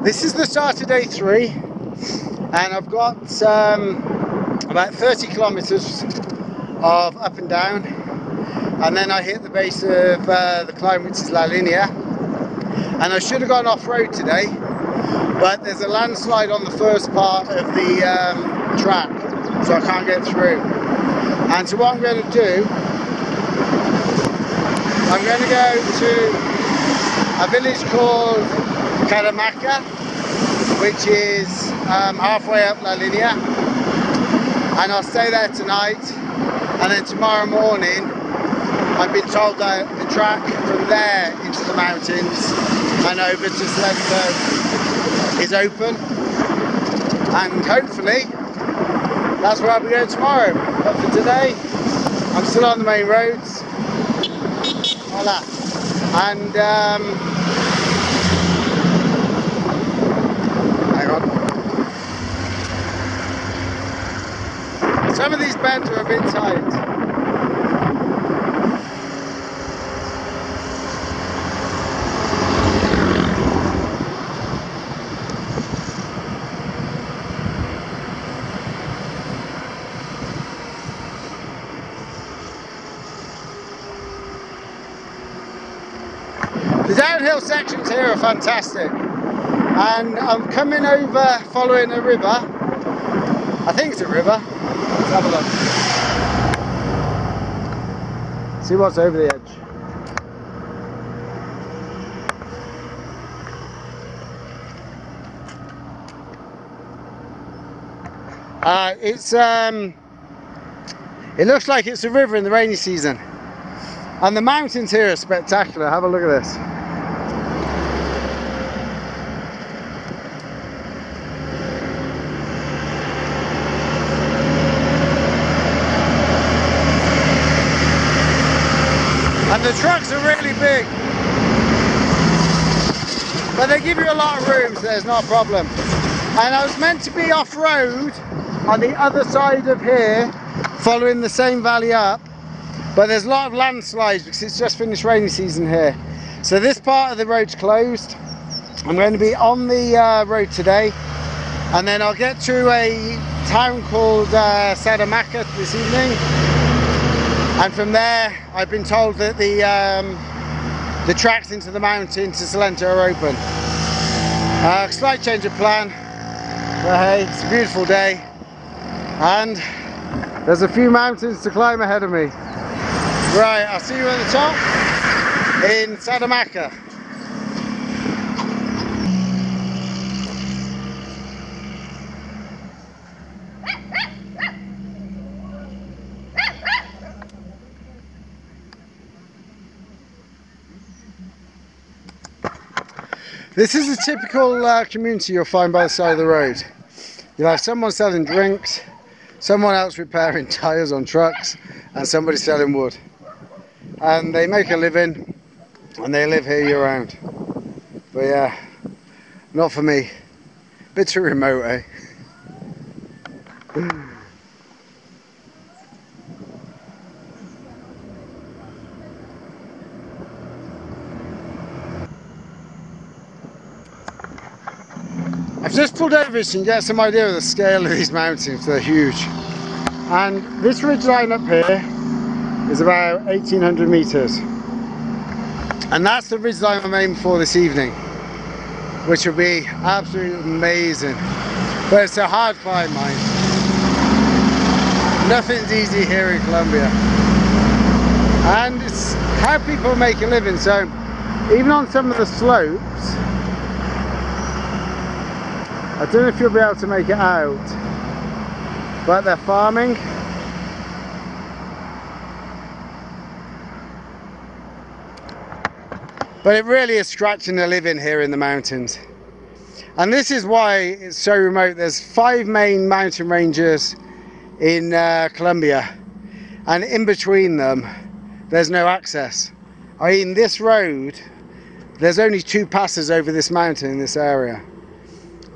This is the start of day 3, and I've got about 30 kilometers of up and down, and then I hit the base of the climb, which is La Linea. And I should have gone off-road today, but there's a landslide on the first part of the track, so I can't get through. And so what I'm going to do, I'm going to go to a village called Cajamarca, which is halfway up La Linea, and I'll stay there tonight, and then tomorrow morning I've been told that the track from there into the mountains and over to Salento is open, and hopefully that's where I'll be going tomorrow. But for today I'm still on the main roads. Voila. And hang on. Some of these bends are a bit tight. The downhill sections here are fantastic, and I'm coming over following a river. I think it's a river. Let's have a look. See what's over the edge. It looks like it's a river in the rainy season. And the mountains here are spectacular. Have a look at this. And the trucks are really big, but they give you a lot of room, so there's not a problem. And I was meant to be off-road on the other side of here, following the same valley up, but there's a lot of landslides because it's just finished rainy season here. So this part of the road's closed. I'm going to be on the road today, and then I'll get to a town called Cajamarca this evening. And from there, I've been told that the tracks into the mountain to Salento are open. Slight change of plan, but hey, it's a beautiful day, and there's a few mountains to climb ahead of me. Right, I'll see you at the top in Cajamarca. This is a typical community you'll find by the side of the road. You'll have someone selling drinks, someone else repairing tyres on trucks, and somebody selling wood. And they make a living, and they live here year round. But yeah, not for me. Bit too remote, eh? I've just pulled over so you can get some idea of the scale of these mountains. They're huge. And this ridge line up here is about 1800 meters. And that's the ridge line I'm aiming for this evening, which will be absolutely amazing. But it's a hard climb, mind. Nothing's easy here in Colombia. And it's how people make a living. So even on some of the slopes, I don't know if you'll be able to make it out, but they're farming. But it really is scratching a living here in the mountains. And this is why it's so remote. There's 5 main mountain ranges in Colombia, and in between them there's no access. I mean, this road, there's only 2 passes over this mountain in this area.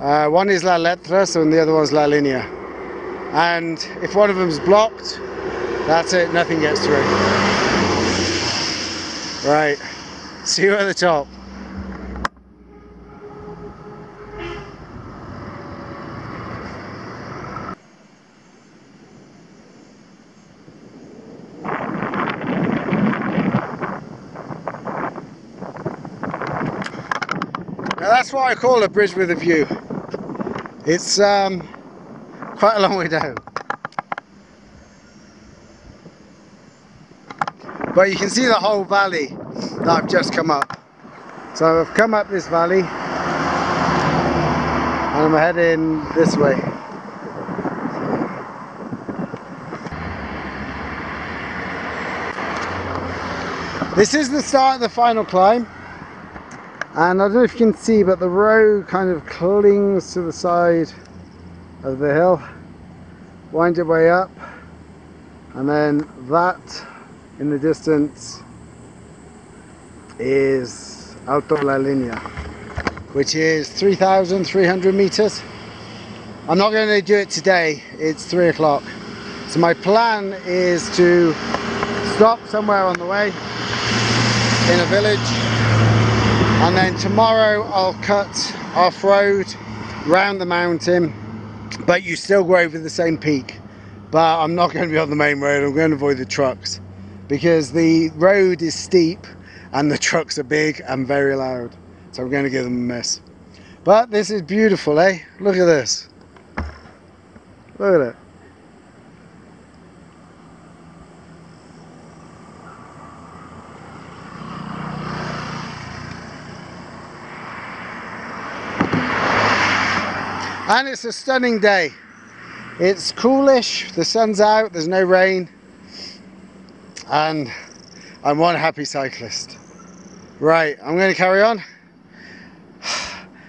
One is La Letras and the other one's La Linea. And if one of them's blocked, that's it, nothing gets through. Right, see you at the top. what I call a bridge with a view. It's quite a long way down. But you can see the whole valley that I've just come up. So I've come up this valley and I'm heading this way. This is the start of the final climb, and I don't know if you can see, but the road kind of clings to the side of the hill, wind your way up, and then that in the distance is Alto la Linea, which is 3,300 meters. I'm not going to do it today, it's 3 o'clock. So my plan is to stop somewhere on the way in a village, and then tomorrow I'll cut off-road round the mountain, but you still go over the same peak. But I'm not going to be on the main road, I'm going to avoid the trucks because the road is steep and the trucks are big and very loud, so I'm going to give them a miss. But this is beautiful, eh? Look at this. Look at it. And it's a stunning day. It's coolish, the sun's out, there's no rain, and I'm one happy cyclist. Right, I'm going to carry on.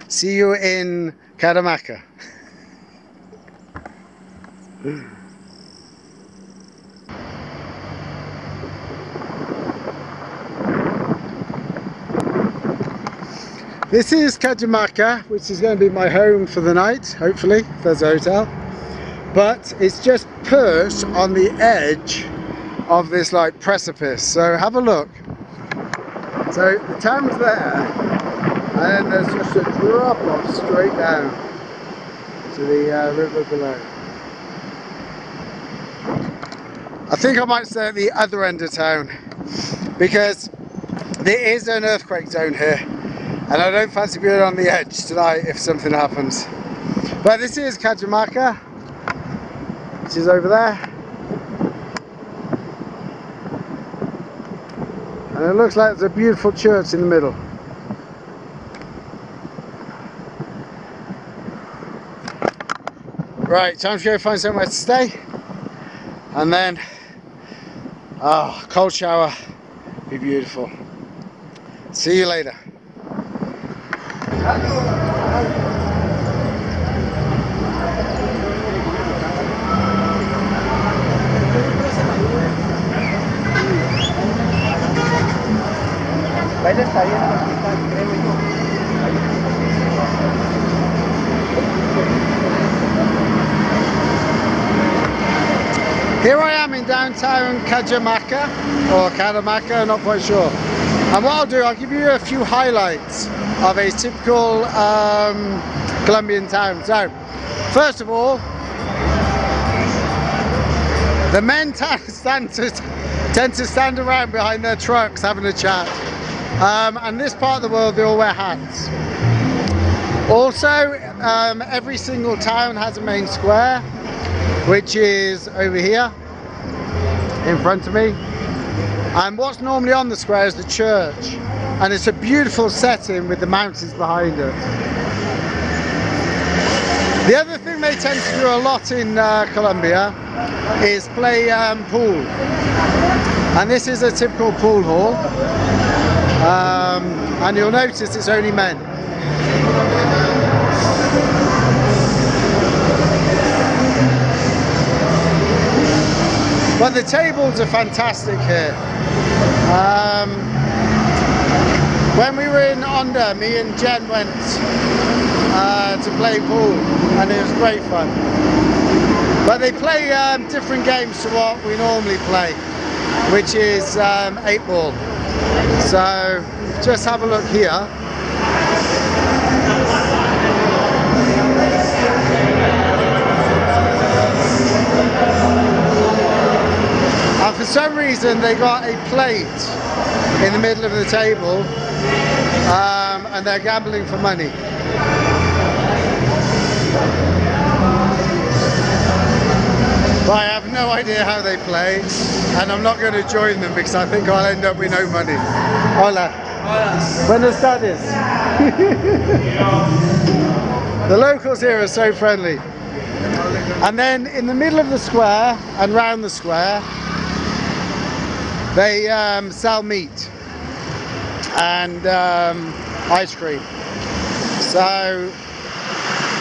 See you in Cajamarca. This is Cajamarca, which is going to be my home for the night, hopefully, if there's a hotel. But it's just perched on the edge of this like precipice, so have a look. So the town's there, and then there's just a drop off straight down to the river below. I think I might stay at the other end of town because there is an earthquake zone here, and I don't fancy being on the edge tonight if something happens. But this is Cajamarca, which is over there. And it looks like there's a beautiful church in the middle. Right, time to go find somewhere to stay. And then, cold shower, be beautiful. See you later. Here I am in downtown Cajamarca, or Cajamarca, not quite sure. And what I'll do, I'll give you a few highlights of a typical Colombian town. So, first of all, the men tend to stand around behind their trucks having a chat. And this part of the world, they all wear hats. Also, every single town has a main square, which is over here in front of me. And what's normally on the square is the church. And it's a beautiful setting with the mountains behind it. The other thing they tend to do a lot in Colombia is play pool. And this is a typical pool hall. And you'll notice it's only men. But the tables are fantastic here. When we were in Onda, me and Jen went to play pool, and it was great fun. But they play different games to what we normally play, which is 8-ball. So just have a look here. And for some reason they got a plate in the middle of the table, and they're gambling for money. But I have no idea how they play, and I'm not going to join them because I think I'll end up with no money. Hola. Hola. Buenas tardes. The locals here are so friendly. And then in the middle of the square and round the square, they sell meat and ice cream. So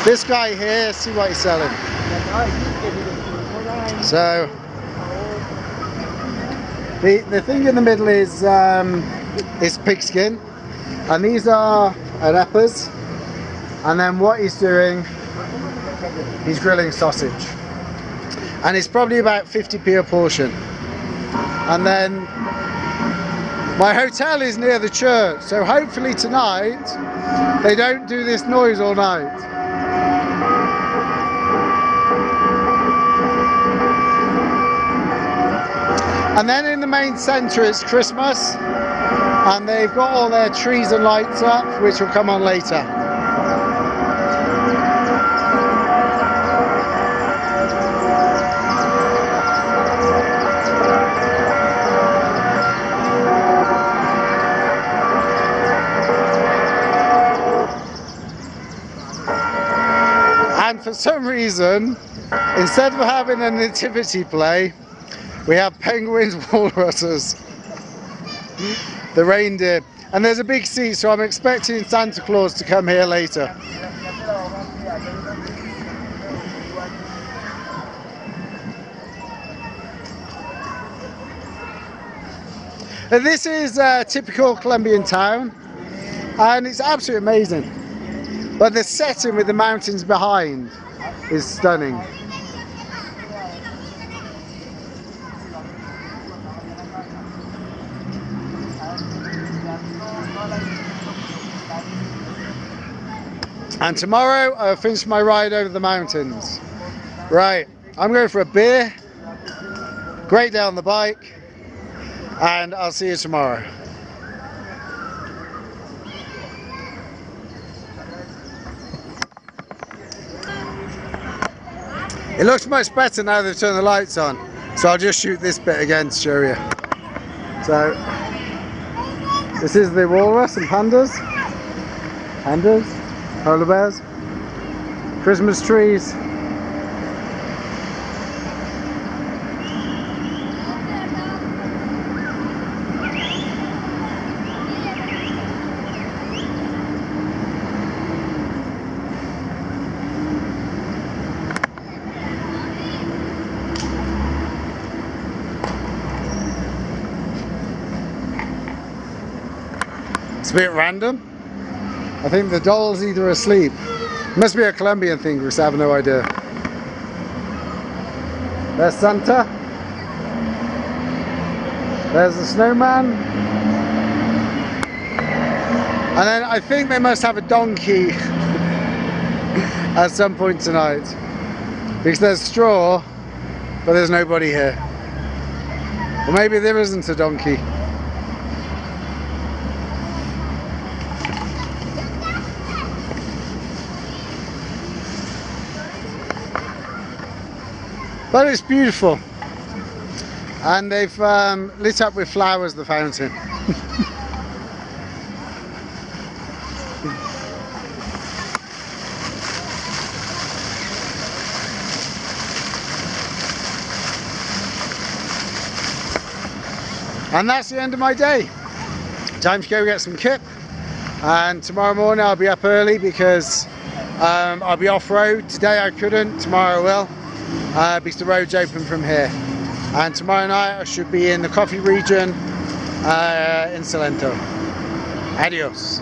this guy here, see what he's selling. So the thing in the middle is pigskin, and these are arepas, and then what he's doing, he's grilling sausage, and it's probably about 50p a portion. And then my hotel is near the church, so hopefully tonight they don't do this noise all night. And then in the main centre it's Christmas, and they've got all their trees and lights up, which will come on later. And for some reason, instead of having a nativity play, we have penguins, walruses, the reindeer, and there's a big seat, so I'm expecting Santa Claus to come here later. And this is a typical Colombian town, and it's absolutely amazing. But the setting with the mountains behind is stunning. And tomorrow I'll finish my ride over the mountains. Right, I'm going for a beer, great day on the bike, and I'll see you tomorrow. It looks much better now they've turned the lights on, so I'll just shoot this bit again to show you. So, this is the walrus and pandas, polar bears, Christmas trees. It's a bit random. I think the doll's either asleep. Must be a Colombian thing because I have no idea. There's Santa. There's the snowman. And then I think they must have a donkey at some point tonight. Because there's straw, but there's nobody here. Or maybe there isn't a donkey. But it's beautiful, and they've lit up with flowers the fountain. And that's the end of my day. Time to go get some kip, and tomorrow morning I'll be up early because I'll be off-road. Today I couldn't, tomorrow I will. Because the road's open from here, and tomorrow night I should be in the coffee region in Salento. Adios.